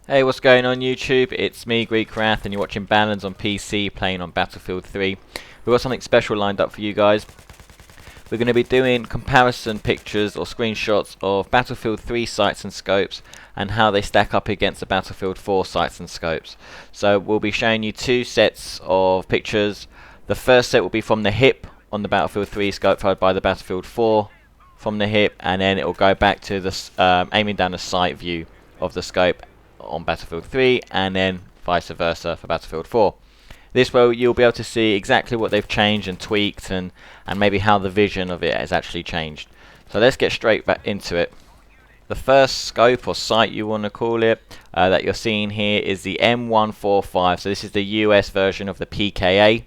Hey, what's going on YouTube? It's me, Greek Wrath, and you're watching Balance on PC playing on Battlefield 3. We've got something special lined up for you guys. We're going to be doing comparison pictures or screenshots of Battlefield 3 sights and scopes and how they stack up against the Battlefield 4 sights and scopes. So we'll be showing you two sets of pictures. The first set will be from the hip on the Battlefield 3 scope, followed by the Battlefield 4 from the hip, and then it will go back to the aiming down the sight view of the scope on Battlefield 3, and then vice versa for Battlefield 4. This way you'll be able to see exactly what they've changed and tweaked, and maybe how the vision of it has actually changed. So let's get straight back into it. The first scope or sight, you want to call it, that you're seeing here is the M145. So this is the US version of the PKA,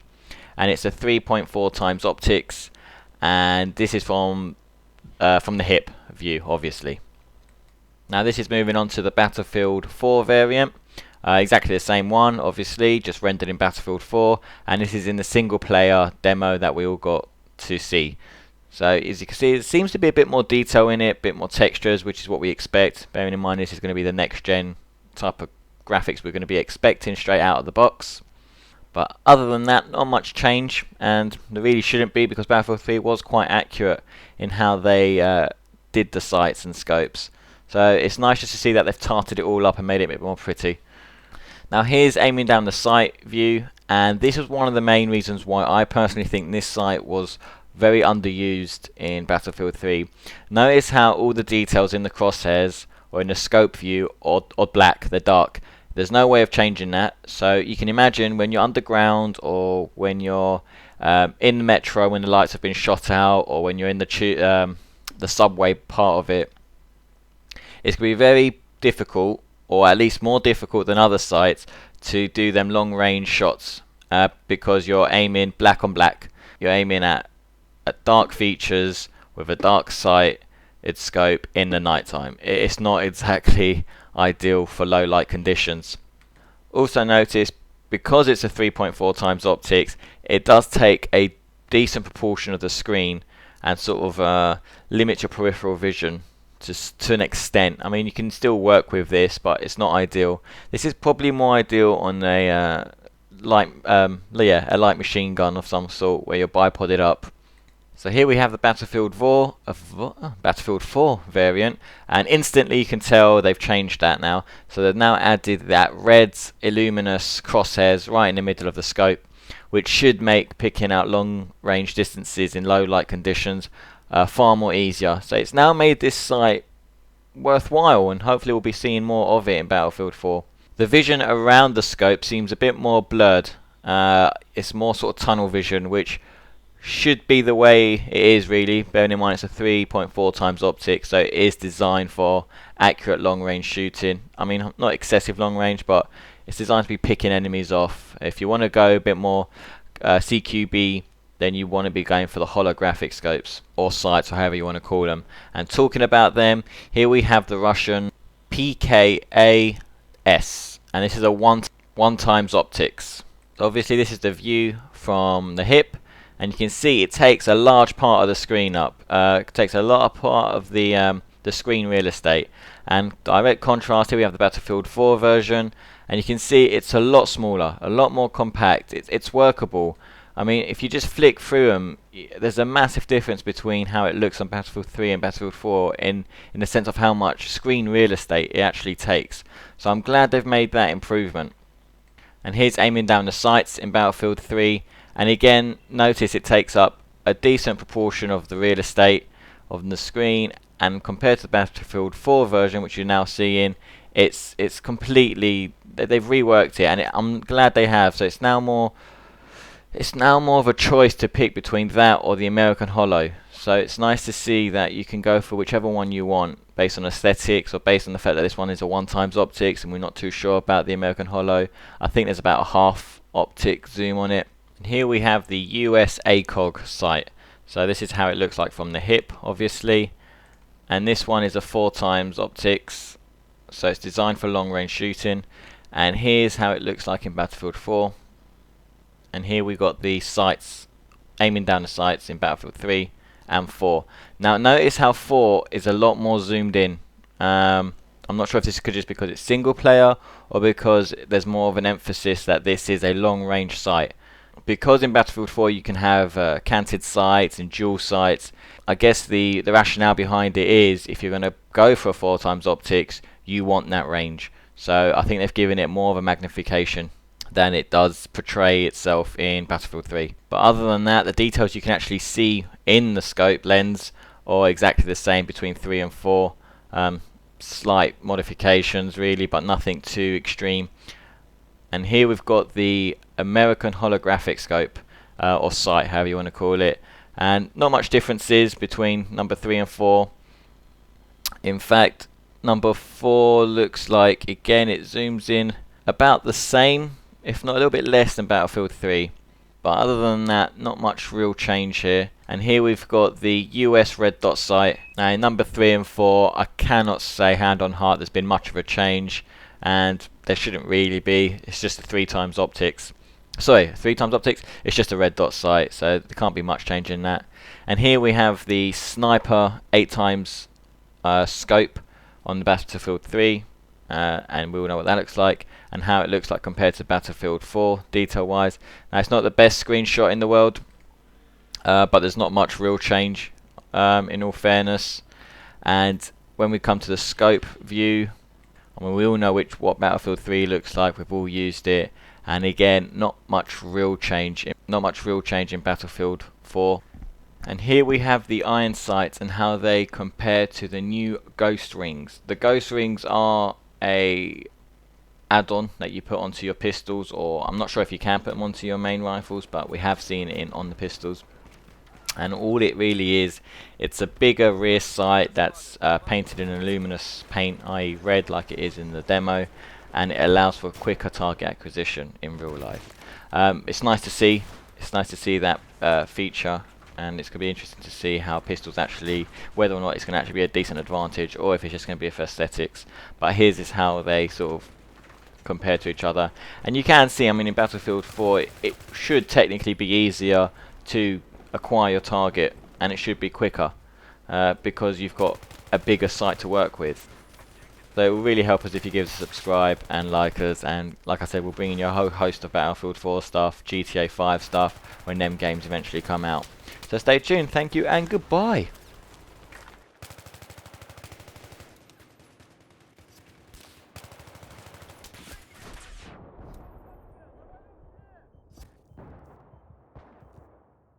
and it's a 3.4 times optics, and this is from the hip view, obviously. Now this is moving on to the Battlefield 4 variant. Exactly the same one, obviously, just rendered in Battlefield 4, and this is in the single player demo that we all got to see. So as you can see, it seems to be a bit more detail in it, a bit more textures, which is what we expect, bearing in mind this is going to be the next gen type of graphics we're going to be expecting straight out of the box. But other than that, not much change, and there really shouldn't be, because Battlefield 3 was quite accurate in how they did the sights and scopes. So it's nice just to see that they've tarted it all up and made it a bit more pretty. Now here's aiming down the sight view, and this was one of the main reasons why I personally think this sight was very underused in Battlefield 3. Notice how all the details in the crosshairs or in the scope view are black, they're dark. There's no way of changing that, so you can imagine when you're underground, or when you're in the metro when the lights have been shot out, or when you're in the subway part of it, it's going to be very difficult, or at least more difficult than other sites, to do them long range shots, because you're aiming black on black. You're aiming at dark features with a dark sight, its scope in the nighttime. It's not exactly ideal for low light conditions. Also notice, because it's a 3.4 times optics, it does take a decent proportion of the screen and sort of limit your peripheral vision to an extent. I mean, you can still work with this, but it's not ideal. This is probably more ideal on a light machine gun of some sort, where you're bipoded up. So here we have the Battlefield 4 variant, and instantly you can tell they've changed that now. So they've now added that red illuminous crosshairs right in the middle of the scope, which should make picking out long range distances in low light conditions far more easier. So it's now made this sight worthwhile, and hopefully we'll be seeing more of it in Battlefield 4. The vision around the scope seems a bit more blurred. It's more sort of tunnel vision, which should be the way it is, really, bearing in mind it's a 3.4 times optics, so it is designed for accurate long range shooting. I mean, not excessive long range, but it's designed to be picking enemies off. If you want to go a bit more CQB, then you want to be going for the holographic scopes, or sights, or however you want to call them. And talking about them, here we have the Russian PKAS, and this is a one times optics. So obviously this is the view from the hip, and you can see it takes a large part of the screen up. It takes a lot of part of the screen real estate. And direct contrast, here we have the Battlefield 4 version, and you can see it's a lot smaller, a lot more compact. It's workable. I mean, if you just flick through them, there's a massive difference between how it looks on Battlefield 3 and Battlefield 4 in the sense of how much screen real estate it actually takes. So I'm glad they've made that improvement. And here's aiming down the sights in Battlefield 3, and again, notice it takes up a decent proportion of the real estate of the screen, and compared to the Battlefield 4 version, which you're now seeing, it's completely, they've reworked it, and I'm glad they have. So it's now more of a choice to pick between that or the American Holo. So it's nice to see that you can go for whichever one you want based on aesthetics, or based on the fact that this one is a 1 times optics and we're not too sure about the American Holo. I think there's about a half optic zoom on it. And here we have the US ACOG sight. So this is how it looks like from the hip, obviously. And this one is a 4 times optics, so it's designed for long range shooting. And here's how it looks like in Battlefield 4. And here we got the sights, aiming down the sights in Battlefield 3 and 4. Now notice how 4 is a lot more zoomed in. I'm not sure if this could just because it's single player or because there's more of an emphasis that this is a long range sight. Because in Battlefield 4 you can have canted sights and dual sights, I guess the rationale behind it is if you're going to go for 4x optics, you want that range. So I think they've given it more of a magnification than it does portray itself in Battlefield 3. But other than that, the details you can actually see in the scope lens are exactly the same between 3 and 4. Slight modifications really, but nothing too extreme. And here we've got the American holographic scope, or sight, however you want to call it, and not much differences between number 3 and 4. In fact, number 4 looks like, again, it zooms in about the same, if not a little bit less than Battlefield 3. But other than that, not much real change here. And here we've got the US red dot sight. Now in number 3 and 4, I cannot say hand on heart there's been much of a change, and there shouldn't really be. It's just a 3x optics. Sorry, 3x optics. It's just a red dot sight, so there can't be much change in that. And here we have the sniper 8x scope on the Battlefield 3. And we all know what that looks like and how it looks like compared to Battlefield 4 detail wise. Now it's not the best screenshot in the world, but there's not much real change in all fairness. And when we come to the scope view, I mean, we all know what Battlefield 3 looks like, we've all used it, and again not much real change in Battlefield 4. And here we have the iron sights and how they compare to the new ghost rings. The ghost rings are a add-on that you put onto your pistols, or I'm not sure if you can put them onto your main rifles, but we have seen it on the pistols. And all it really is, it's a bigger rear sight that's painted in a luminous paint, i.e. red, like it is in the demo, and it allows for quicker target acquisition in real life. It's nice to see. It's nice to see that feature. And it's going to be interesting to see how pistols actually, whether or not it's going to actually be a decent advantage or if it's just going to be for aesthetics. But here's is how they sort of compare to each other. And you can see, I mean, in Battlefield 4 it should technically be easier to acquire your target, and it should be quicker because you've got a bigger sight to work with. So it will really help us if you give us a subscribe and like us, and like I said, we'll bring in your whole host of Battlefield 4 stuff, GTA 5 stuff when them games eventually come out. So stay tuned, thank you and goodbye.